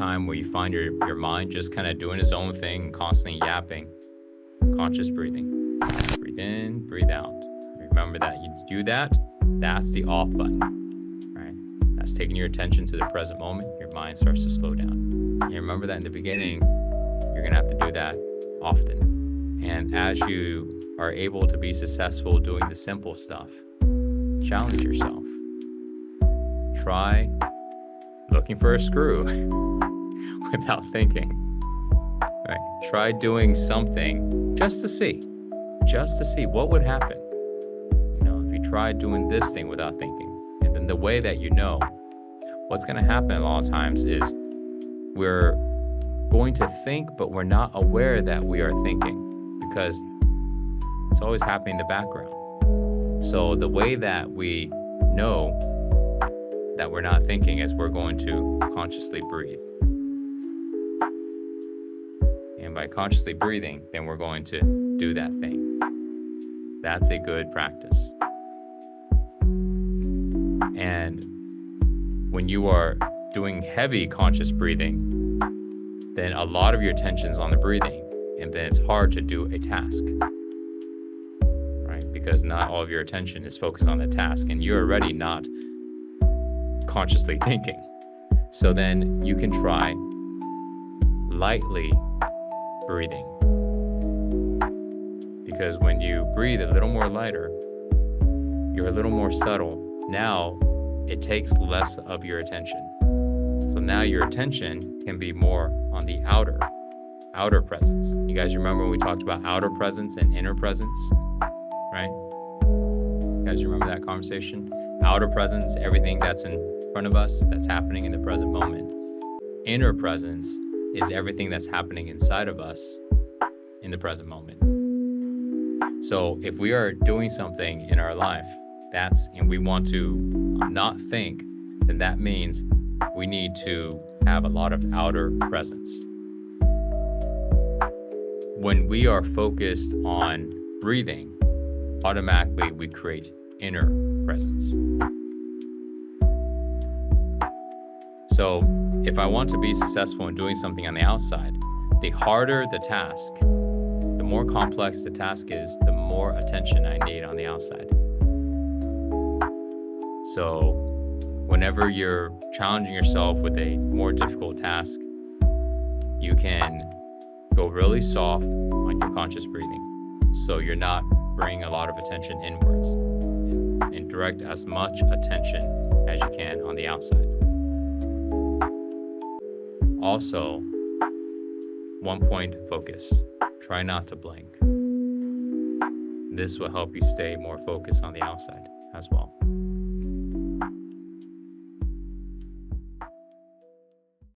time where you find your mind just kind of doing its own thing and constantly yapping, conscious breathing. Breathe in, breathe out. Remember that you do that, that's the off button, right? That's taking your attention to the present moment. Your mind starts to slow down. And remember that in the beginning, you're going to have to do that often. And as you are able to be successful doing the simple stuff, challenge yourself. Try looking for a screw without thinking. Right? Try doing something just to see what would happen. If you try doing this thing without thinking, and then the way that what's going to happen a lot of times is we're going to think, but we're not aware that we are thinking because it's always happening in the background. So the way that we know that we're not thinking is we're going to consciously breathe. And by consciously breathing, then we're going to do that thing. That's a good practice. And when you are doing heavy conscious breathing, then a lot of your attention is on the breathing, and then it's hard to do a task, right? Because not all of your attention is focused on the task, and you're already not consciously thinking. So then you can try lightly breathing. Because when you breathe a little more lighter, you're a little more subtle. Now it takes less of your attention. So now your attention can be more on the outer presence. You guys remember when we talked about outer presence and inner presence, right? You guys remember that conversation? Outer presence, everything that's in front of us, that's happening in the present moment. Inner presence is everything that's happening inside of us in the present moment. So if we are doing something in our life and we want to not think, then that means we need to have a lot of outer presence. When we are focused on breathing, automatically we create inner presence. So if I want to be successful in doing something on the outside, the harder the task, the more complex the task is, the more attention I need on the outside. So whenever you're challenging yourself with a more difficult task, you can go really soft on your conscious breathing. So you're not bringing a lot of attention inwards, and direct as much attention as you can on the outside. Also, 1 point focus. Try not to blink. This will help you stay more focused on the outside as well.